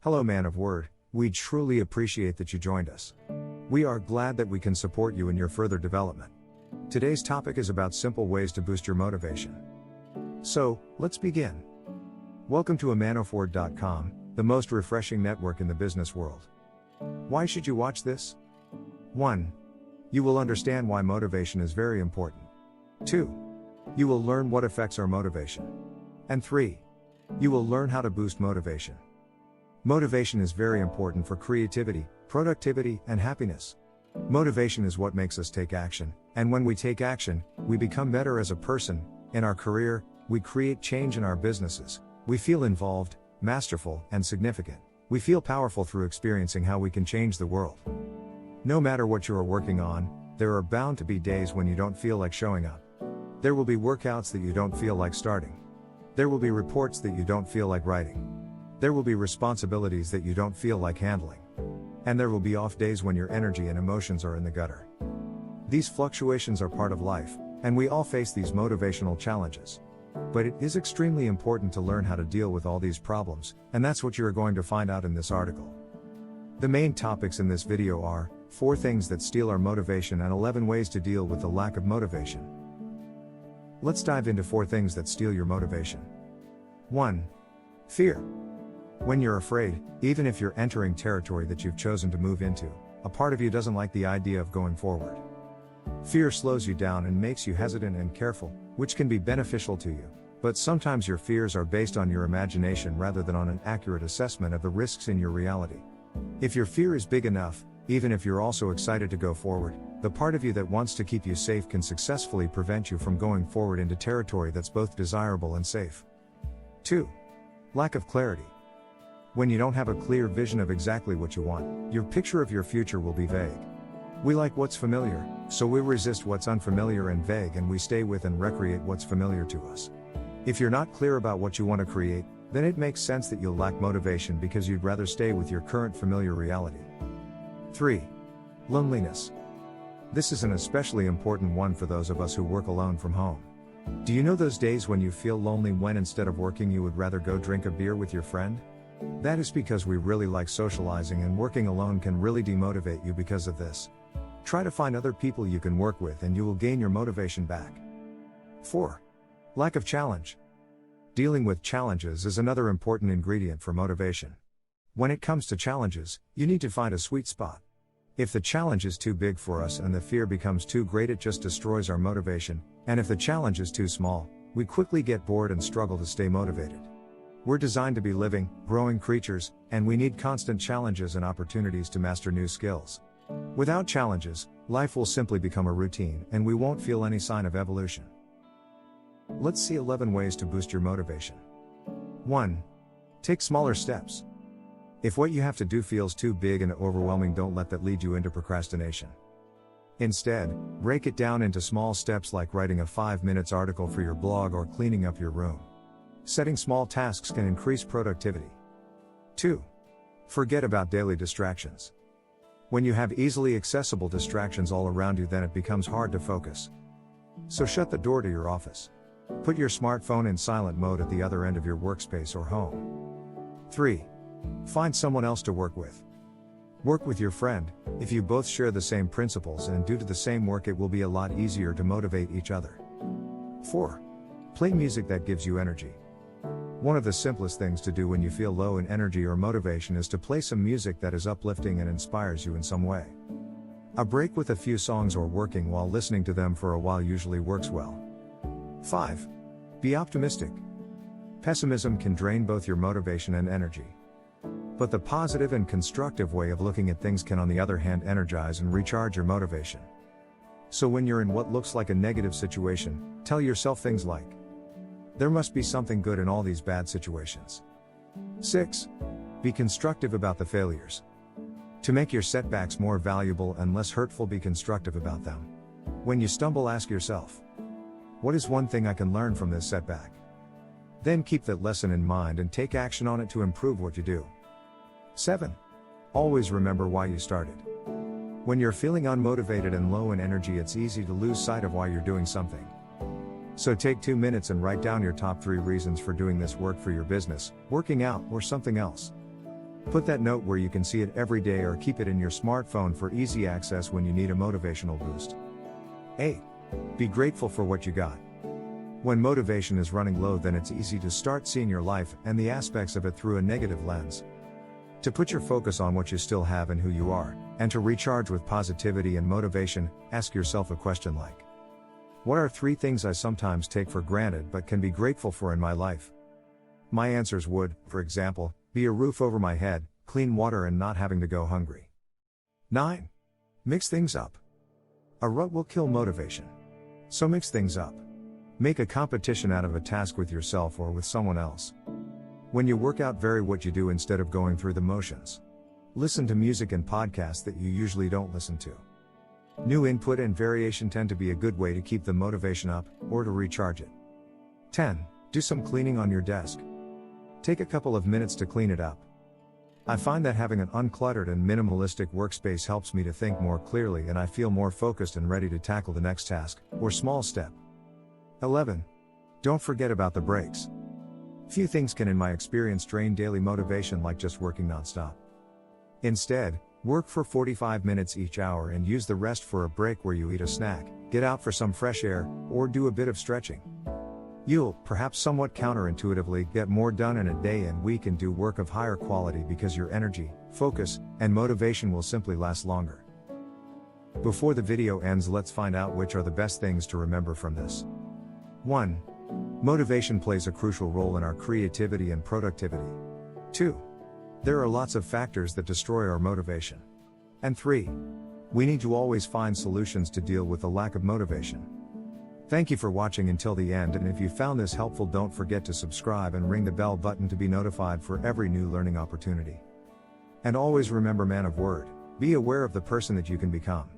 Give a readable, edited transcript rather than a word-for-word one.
Hello, man of word, we truly appreciate that you joined us. We are glad that we can support you in your further development. Today's topic is about simple ways to boost your motivation. So, let's begin. Welcome to amanofword.com, the most refreshing network in the business world. Why should you watch this? 1. You will understand why motivation is very important. 2. You will learn what affects our motivation. And 3. You will learn how to boost motivation. Motivation is very important for creativity, productivity, and happiness. Motivation is what makes us take action, and when we take action, we become better as a person, in our career, we create change in our businesses, we feel involved, masterful, and significant. We feel powerful through experiencing how we can change the world. No matter what you are working on, there are bound to be days when you don't feel like showing up. There will be workouts that you don't feel like starting. There will be reports that you don't feel like writing. There will be responsibilities that you don't feel like handling. And there will be off days when your energy and emotions are in the gutter. These fluctuations are part of life, and we all face these motivational challenges. But it is extremely important to learn how to deal with all these problems, and that's what you are going to find out in this article. The main topics in this video are 4 things that steal our motivation and 11 ways to deal with the lack of motivation. Let's dive into 4 things that steal your motivation. 1. Fear. When you're afraid, even if you're entering territory that you've chosen to move into, a part of you doesn't like the idea of going forward. Fear slows you down and makes you hesitant and careful, which can be beneficial to you, but sometimes your fears are based on your imagination rather than on an accurate assessment of the risks in your reality. If your fear is big enough, even if you're also excited to go forward, the part of you that wants to keep you safe can successfully prevent you from going forward into territory that's both desirable and safe. 2. Lack of clarity. When you don't have a clear vision of exactly what you want, your picture of your future will be vague. We like what's familiar, so we resist what's unfamiliar and vague, and we stay with and recreate what's familiar to us. If you're not clear about what you want to create, then it makes sense that you'll lack motivation because you'd rather stay with your current familiar reality. 3. Loneliness. This is an especially important one for those of us who work alone from home. Do you know those days when you feel lonely when instead of working you would rather go drink a beer with your friend? That is because we really like socializing, and working alone can really demotivate you because of this. Try to find other people you can work with and you will gain your motivation back. 4. Lack of challenge. Dealing with challenges is another important ingredient for motivation. When it comes to challenges, you need to find a sweet spot. If the challenge is too big for us and the fear becomes too great, it just destroys our motivation, and if the challenge is too small, we quickly get bored and struggle to stay motivated. We're designed to be living, growing creatures, and we need constant challenges and opportunities to master new skills. Without challenges, life will simply become a routine, and we won't feel any sign of evolution. Let's see 11 ways to boost your motivation. 1. Take smaller steps. If what you have to do feels too big and overwhelming, don't let that lead you into procrastination. Instead, break it down into small steps, like writing a 5-minute article for your blog or cleaning up your room. Setting small tasks can increase productivity. 2. Forget about daily distractions. When you have easily accessible distractions all around you, then it becomes hard to focus. So shut the door to your office. Put your smartphone in silent mode at the other end of your workspace or home. 3. Find someone else to work with. Work with your friend. If you both share the same principles and do the same work, it will be a lot easier to motivate each other. 4. Play music that gives you energy. One of the simplest things to do when you feel low in energy or motivation is to play some music that is uplifting and inspires you in some way. A break with a few songs or working while listening to them for a while usually works well. 5. Be optimistic. Pessimism can drain both your motivation and energy. But the positive and constructive way of looking at things can, on the other hand, energize and recharge your motivation. So when you're in what looks like a negative situation, tell yourself things like, there must be something good in all these bad situations. 6. Be constructive about the failures. To make your setbacks more valuable and less hurtful, be constructive about them. When you stumble, ask yourself, what is one thing I can learn from this setback? Then keep that lesson in mind and take action on it to improve what you do. 7. Always remember why you started. When you're feeling unmotivated and low in energy, it's easy to lose sight of why you're doing something. So take 2 minutes and write down your top 3 reasons for doing this work for your business, working out, or something else. Put that note where you can see it every day or keep it in your smartphone for easy access when you need a motivational boost. 8. Be grateful for what you got. When motivation is running low, then it's easy to start seeing your life and the aspects of it through a negative lens. To put your focus on what you still have and who you are, and to recharge with positivity and motivation, ask yourself a question like, what are 3 things I sometimes take for granted but can be grateful for in my life? My answers would, for example, be a roof over my head, clean water, and not having to go hungry. 9. Mix things up. A rut will kill motivation. So mix things up. Make a competition out of a task with yourself or with someone else. When you work out, vary what you do instead of going through the motions. Listen to music and podcasts that you usually don't listen to. New input and variation tend to be a good way to keep the motivation up, or to recharge it. 10. Do some cleaning on your desk. Take a couple of minutes to clean it up. I find that having an uncluttered and minimalistic workspace helps me to think more clearly, and I feel more focused and ready to tackle the next task, or small step. 11. Don't forget about the breaks. Few things can, in my experience, drain daily motivation like just working nonstop. Instead, work for 45 minutes each hour and use the rest for a break where you eat a snack, get out for some fresh air, or do a bit of stretching. You'll, perhaps somewhat counterintuitively, get more done in a day and week and do work of higher quality because your energy, focus, and motivation will simply last longer. Before the video ends, let's find out which are the best things to remember from this. 1. Motivation plays a crucial role in our creativity and productivity. 2. There are lots of factors that destroy our motivation. And 3. We need to always find solutions to deal with the lack of motivation. Thank you for watching until the end, and if you found this helpful, don't forget to subscribe and ring the bell button to be notified for every new learning opportunity. And always remember, man of word, be aware of the person that you can become.